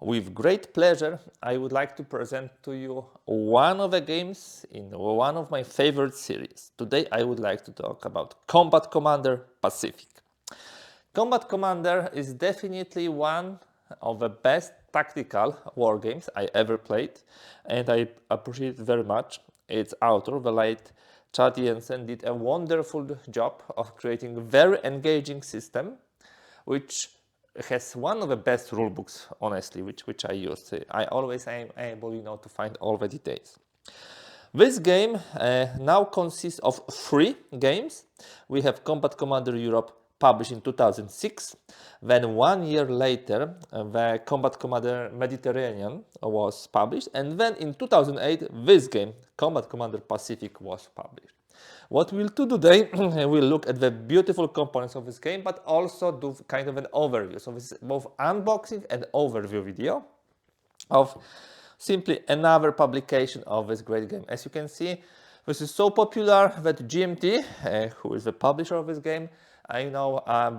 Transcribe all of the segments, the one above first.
With great pleasure, I would like to present to you one of the games in one of my favorite series. Today I would like to talk about Combat Commander Pacific. Combat Commander is definitely one of the best tactical war games I ever played, and I appreciate it very much. Its author, the late Chad Jensen, did a wonderful job of creating a very engaging system, which has one of the best rulebooks, honestly, which I use. I always am able, to find all the details. This game now consists of 3 games. We have Combat Commander Europe, published in 2006. Then 1 year later, the Combat Commander Mediterranean was published. And then in 2008, this game, Combat Commander Pacific, was published. What we'll do today, we'll look at the beautiful components of this game, but also do kind of an overview. So this is both unboxing and overview video of simply another publication of this great game. As you can see, this is so popular that GMT, who is the publisher of this game,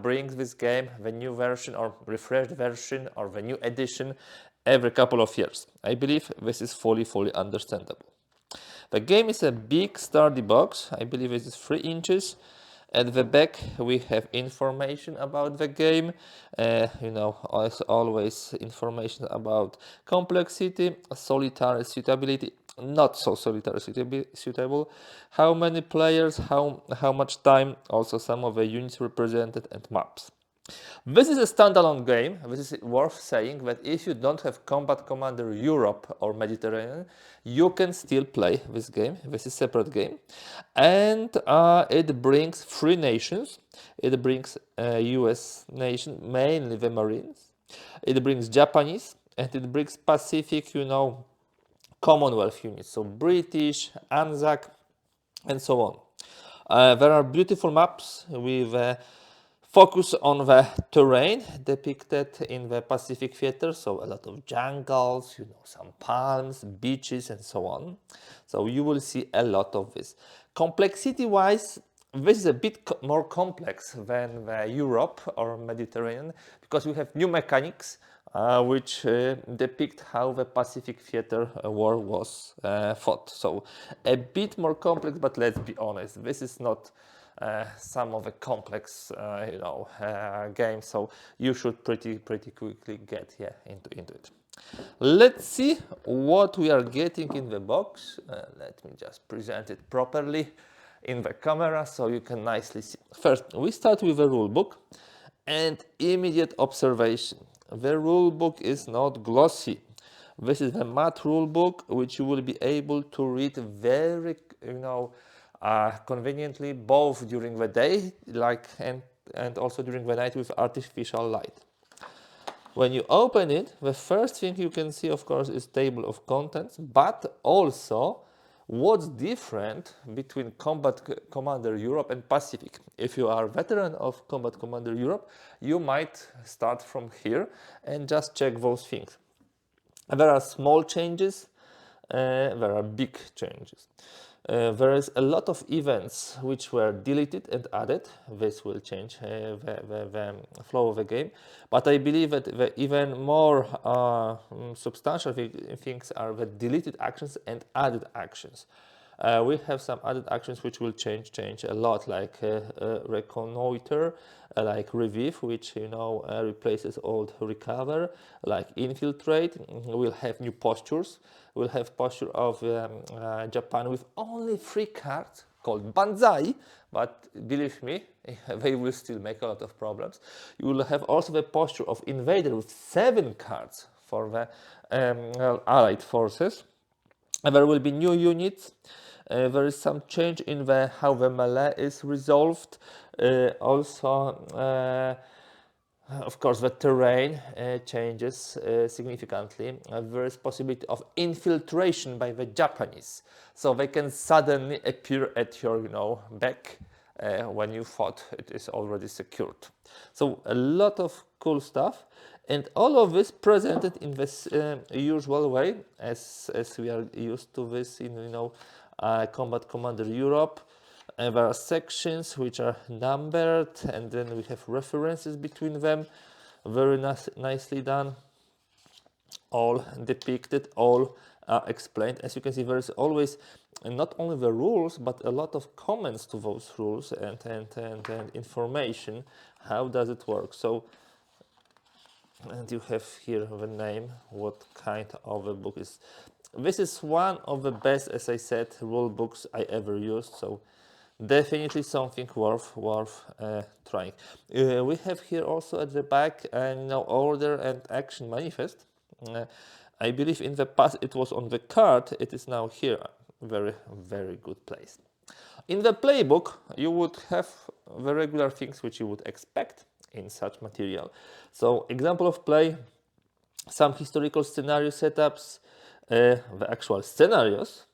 brings this game, the new version or refreshed version or the new edition, every couple of years. I believe this is fully understandable. The game is a big sturdy box. I believe it is 3 inches. At the back we have information about the game, as always, information about complexity, solitary suitability, not so solitary suitable, how many players, how much time, also some of the units represented, and maps. This is a standalone game. This is worth saying that if you don't have Combat Commander Europe or Mediterranean, you can still play this game. This is a separate game. And it brings 3 nations. It brings US nation, mainly the Marines. It brings Japanese, and it brings Pacific, Commonwealth units. So British, ANZAC, and so on. There are beautiful maps with focus on the terrain depicted in the Pacific theater, so a lot of jungles, some palms, beaches, and so on. So you will see a lot of this. Complexity-wise, this is a bit more complex than the Europe or Mediterranean, because we have new mechanics which depict how the Pacific theater war was fought. So a bit more complex, but let's be honest, this is not some of the complex, games. So you should pretty quickly get into it. Let's see what we are getting in the box. Let me just present it properly in the camera so you can nicely see. First, we start with the rule book and immediate observation. The rule book is not glossy. This is the matte rule book, which you will be able to read very, conveniently, both during the day and also during the night with artificial light. When you open it, the first thing you can see, of course, is table of contents, but also what's different between Combat Commander Europe and Pacific. If you are a veteran of Combat Commander Europe, you might start from here and just check those things. There are small changes, there are big changes. There is a lot of events which were deleted and added. This will change the flow of the game. But I believe that the even more substantial things are the deleted actions and added actions. We have some added actions which will change a lot, like reconnoiter, like revive, which replaces old recover, like infiltrate. We'll have new postures. We'll have posture of Japan with only 3 cards called Banzai, but believe me, they will still make a lot of problems. You will have also the posture of Invader with 7 cards for the Allied forces. And there will be new units. There is some change in how the melee is resolved. Of course, the terrain changes significantly. There is possibility of infiltration by the Japanese, so they can suddenly appear at your back when you thought it is already secured. So a lot of cool stuff, and all of this presented in this usual way, as we are used to this in Combat Commander Europe. There are sections which are numbered, and then we have references between them. Very nicely done. all depicted, all explained. As you can see, there is always not only the rules, but a lot of comments to those rules and information. How does it work? So, and you have here the name, what kind of a book is. This is one of the best, as I said, rule books I ever used. So definitely something worth trying. We have here also at the back order and action manifest. I believe in the past it was on the card. It is now here. Very good place. In the playbook, you would have the regular things which you would expect in such material. So example of play, some historical scenario setups, the actual scenarios,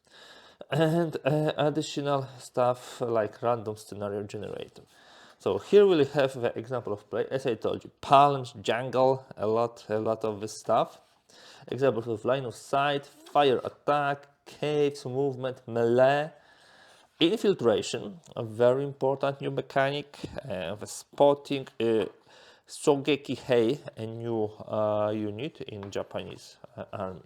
and additional stuff like random scenario generator. So here we'll have the example of play. As I told you, punch, jungle, a lot of this stuff. Examples of line of sight, fire attack, caves, movement, melee, infiltration, a very important new mechanic, the spotting, Shogeki Hei, a new unit in Japanese army.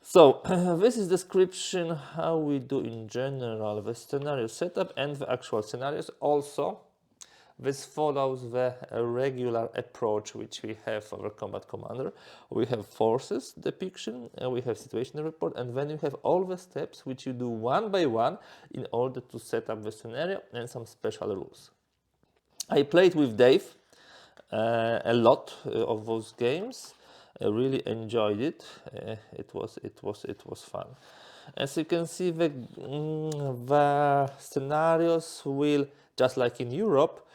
So this is description how we do in general the scenario setup and the actual scenarios. Also, this follows the regular approach which we have for Combat Commander. We have forces depiction, we have situation report, and then you have all the steps which you do one by one in order to set up the scenario and some special rules. I played with Dave a lot of those games. I really enjoyed it. It was fun. As you can see, the scenarios will, just like in Europe,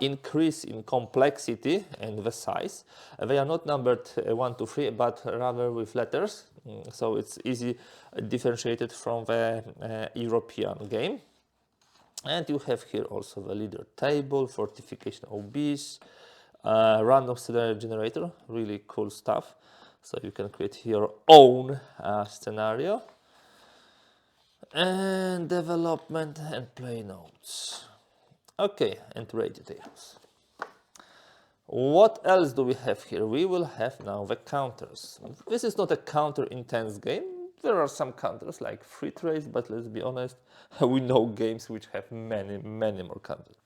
increase in complexity and the size. They are not numbered 1 to 3, but rather with letters. So it's easy differentiated from the European game. And you have here also the leader table, fortification OBs, random scenario generator, really cool stuff. So you can create your own scenario. And development and play notes. Okay, and raid details. What else do we have here? We will have now the counters. This is not a counter-intense game. There are some counters like free trades, but let's be honest, we know games which have many more counters.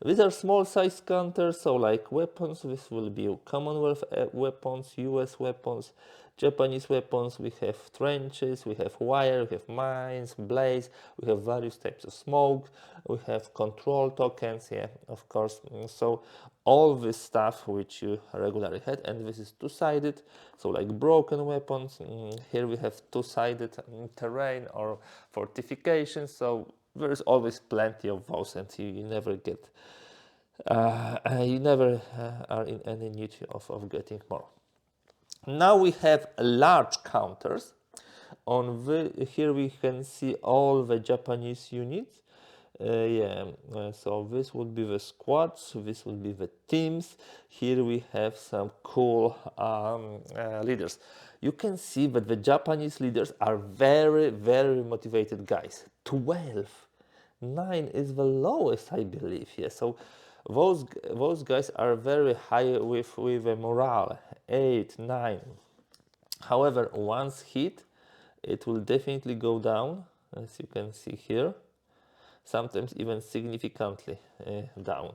These are small size counters, so like weapons, this will be Commonwealth weapons, US weapons, Japanese weapons, we have trenches, we have wire, we have mines, blaze, we have various types of smoke, we have control tokens, yeah, of course. So all this stuff which you regularly had, and this is two-sided, so like broken weapons. Here we have two-sided terrain or fortifications, so there is always plenty of those, and you never get you never are in any need of getting more. Now we have large counters. Here we can see all the Japanese units. So this would be the squads, this would be the teams. Here we have some cool leaders. You can see that the Japanese leaders are very motivated guys. 12, 9 is the lowest, I believe. Yeah, so those guys are very high with the morale, 8, 9. However, once hit, it will definitely go down, as you can see here, sometimes even significantly down.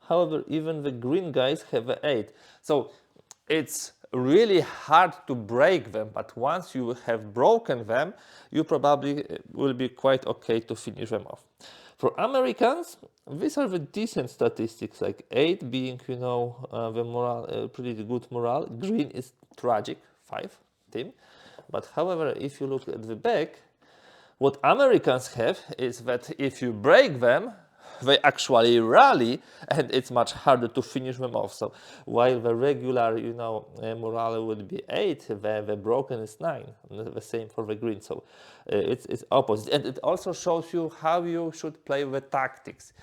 However, even the green guys have an 8. So it's really hard to break them, but once you have broken them, you probably will be quite okay to finish them off. For Americans, these are the decent statistics, like 8 being, the morale, pretty good morale. Green is tragic, 5 team. But however, if you look at the back, what Americans have is that if you break them, they actually rally, and it's much harder to finish them off. So while the regular, morale would be 8, the broken is 9. The same for the green. So it's opposite, and it also shows you how you should play the tactics.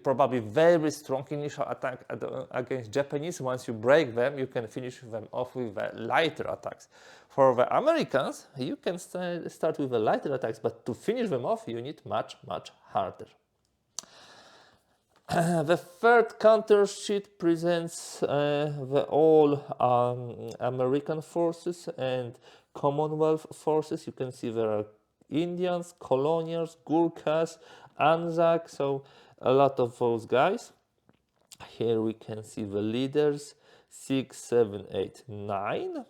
Probably very strong initial attack against Japanese. Once you break them, you can finish them off with lighter attacks. For the Americans, you can start with the lighter attacks, but to finish them off, you need much harder. The third counter sheet presents the all American forces and Commonwealth forces. You can see there are Indians, Colonials, Gurkhas, Anzac, so a lot of those guys. Here we can see the leaders 6, 7, 8, 9.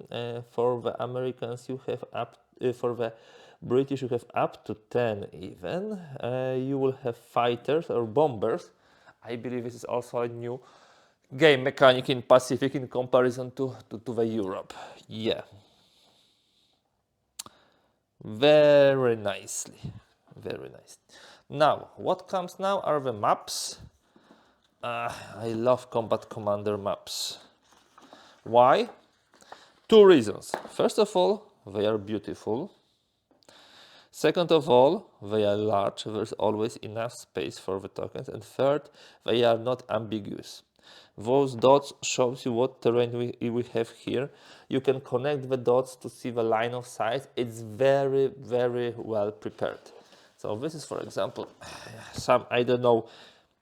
For the Americans, you have up for the British, you have up to 10 even. You will have fighters or bombers. I believe this is also a new game mechanic in Pacific in comparison to the Europe. Yeah. Very nicely. Very nice. Now, what comes now are the maps. I love Combat Commander maps. Why? Two reasons. First of all, they are beautiful. Second of all, they are large. There's always enough space for the tokens. And third, they are not ambiguous. Those dots shows you what terrain we have here. You can connect the dots to see the line of sight. It's very, very well prepared. So this is, for example, some, I don't know,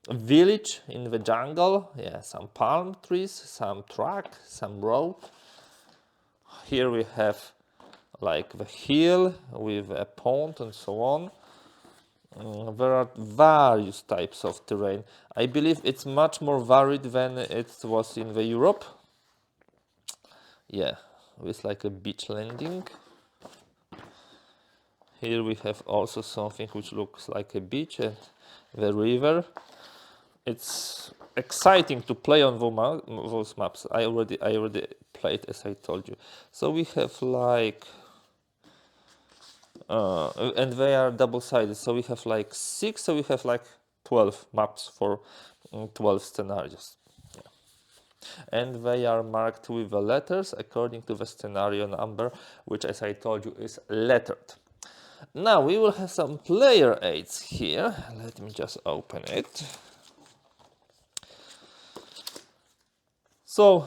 village in the jungle. Yeah, some palm trees, some track, some road. Here we have like the hill with a pond and so on. There are various types of terrain. I believe it's much more varied than it was in the Europe. Yeah, with like a beach landing. Here we have also something which looks like a beach and the river. It's exciting to play on those maps. I already played, as I told you. So we have like and they are double-sided, so we have like 6, so we have like 12 maps for 12 scenarios. Yeah. And they are marked with the letters according to the scenario number, which, as I told you, is lettered. Now we will have some player aids here. Let me just open it. So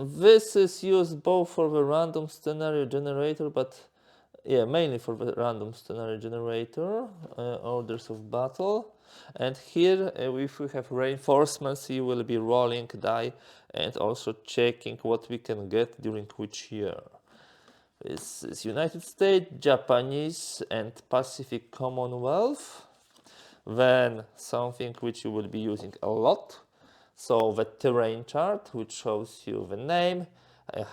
this is used both for the random scenario generator, but yeah, mainly for the random scenario generator, orders of battle. And here, if we have reinforcements, you will be rolling die and also checking what we can get during which year. This is United States, Japanese, and Pacific Commonwealth. Then something which you will be using a lot. So the terrain chart, which shows you the name,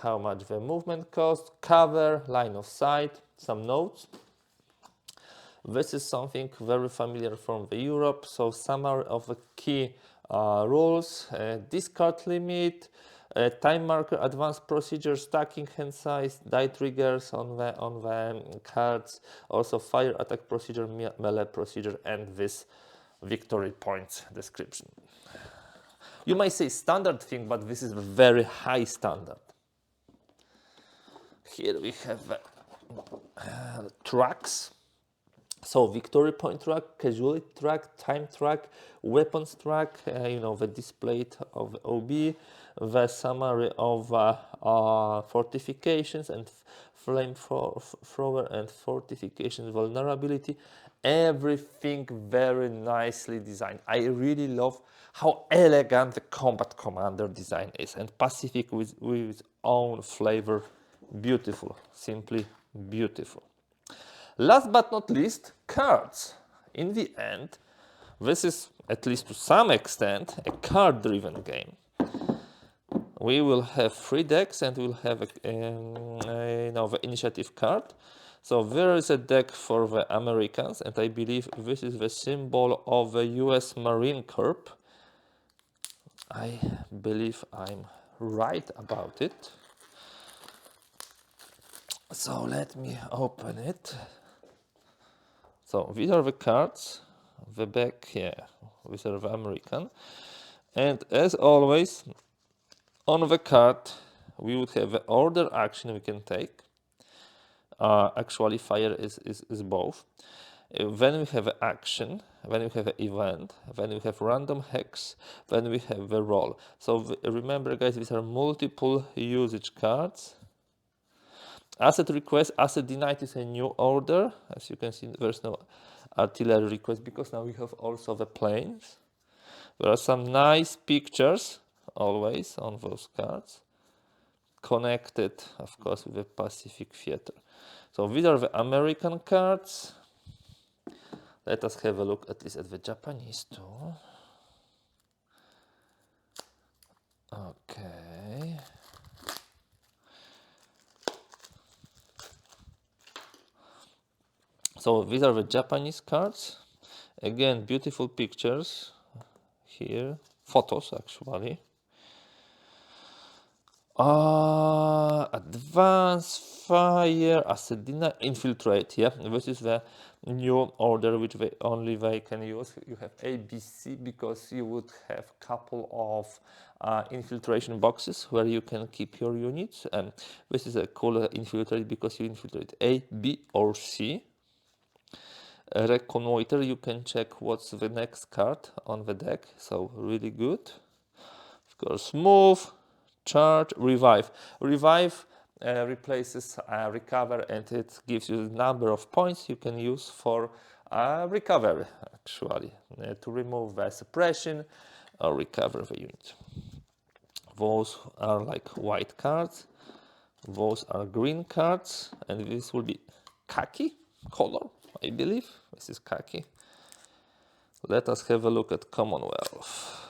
how much the movement cost, cover, line of sight, some notes. This is something very familiar from the Europe. So summary of the key rules, discard limit, time marker, advanced procedure, stacking hand size, die triggers on the cards, also fire attack procedure, melee procedure, and this victory points description. You might say standard thing, but this is a very high standard. Here we have tracks. So victory point track, casualty track, time track, weapons track, the display of OB, the summary of fortifications and flamethrower and fortification vulnerability. Everything very nicely designed. I really love how elegant the Combat Commander design is, and Pacific with its own flavor. Beautiful, simply beautiful. Last but not least, cards. In the end, this is, at least to some extent, a card-driven game. We will have 3 decks and we'll have the initiative card. So there is a deck for the Americans, and I believe this is the symbol of the US Marine Corps. I believe I'm right about it. So let me open it. So these are the cards, the back here, these are the American. And as always, on the card, we would have the order action we can take. Actually, fire is both. Then we have an action, then we have an event, then we have random hex, then we have the roll. So remember, guys, these are multiple usage cards. Asset request, asset denied is a new order. As you can see, there's no artillery request because now we have also the planes. There are some nice pictures always on those cards, connected, of course, with the Pacific Theater. So these are the American cards. Let us have a look at least at the Japanese too. Okay. So these are the Japanese cards. Again, beautiful pictures here, photos actually. Advance, fire, Asedina, infiltrate. Yeah, this is the new order which they can use. You have A, B, C because you would have couple of infiltration boxes where you can keep your units. And this is a cool infiltrate because you infiltrate A, B, or C. Reconnoiter, you can check what's the next card on the deck. So really good. Of course, move. Charge, revive. Revive replaces recover, and it gives you the number of points you can use for recovery, actually, to remove the suppression or recover the unit. Those are like white cards, those are green cards, and this will be khaki color, I believe. This is khaki. Let us have a look at Commonwealth.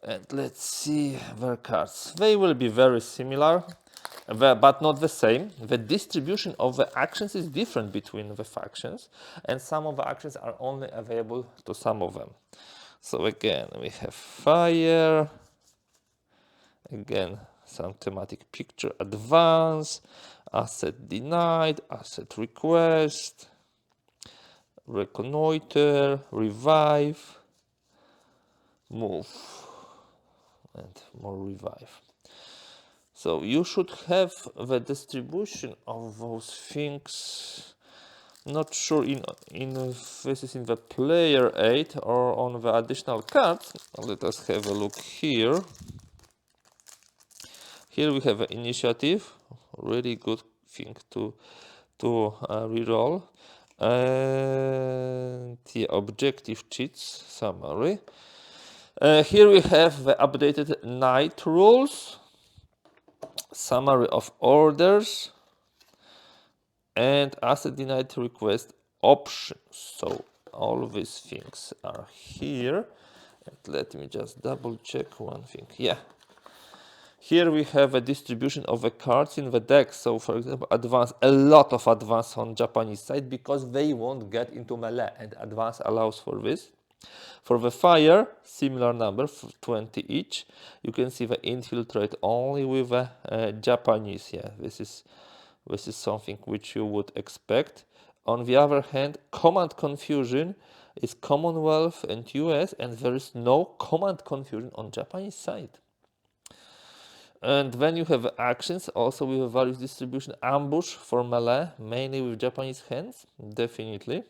And let's see their cards. They will be very similar, but not the same. The distribution of the actions is different between the factions, and some of the actions are only available to some of them. So again, we have fire. Again, some thematic picture. Advance, asset denied, asset request, reconnoiter, revive, move, and more revive. So you should have the distribution of those things. Not sure in this is in the player aid or on the additional cards. Let us have a look here. Here we have an initiative, really good thing to reroll. And the objective cheats summary. Here we have the updated night rules, summary of orders, and asset denied request options. So all of these things are here. And let me just double check one thing. Yeah. Here we have a distribution of the cards in the deck. So for example, advance, a lot of advance on Japanese side because they won't get into melee, and advance allows for this. For the fire, similar number, 20 each. You can see the infiltrate only with the Japanese. Yeah, this is something which you would expect. On the other hand, command confusion is Commonwealth and US, and there is no command confusion on Japanese side. And then you have actions also with a various distribution. Ambush for melee, mainly with Japanese hands, definitely.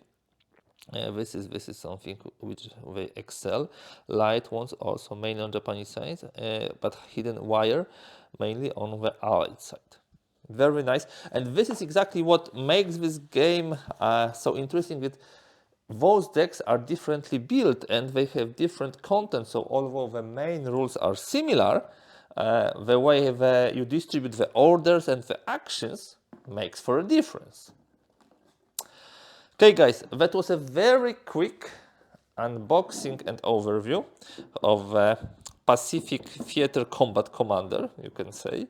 This is something which they excel. Light ones also mainly on Japanese side, but hidden wire mainly on the allied side. Very nice. And this is exactly what makes this game so interesting. That those decks are differently built and they have different content. So although the main rules are similar, the way you distribute the orders and the actions makes for a difference. Okay guys, that was a very quick unboxing and overview of Pacific Theater Combat Commander, you can say.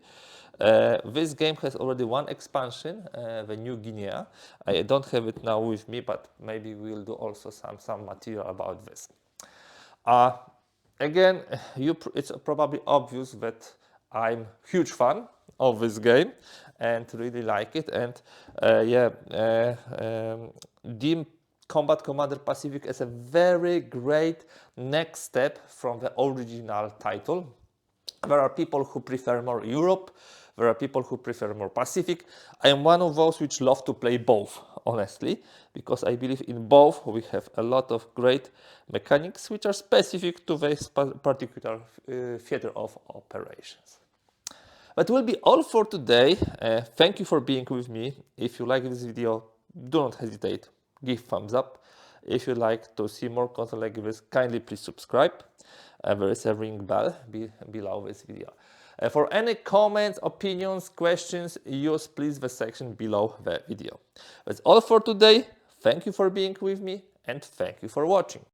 This game has already one expansion, the New Guinea. I don't have it now with me, but maybe we'll do also some material about this. Again, it's probably obvious that I'm huge fan of this game and really like it. And Deem Combat Commander Pacific is a very great next step from the original title. There are people who prefer more Europe. There are people who prefer more Pacific. I am one of those which love to play both, honestly, because I believe in both we have a lot of great mechanics which are specific to this particular theater of operations. That will be all for today. Thank you for being with me. If you like this video, do not hesitate, give thumbs up. If you like to see more content like this, kindly please subscribe. There is a ring bell below this video. For any comments, opinions, questions, use please the section below the video. That's all for today. Thank you for being with me and thank you for watching.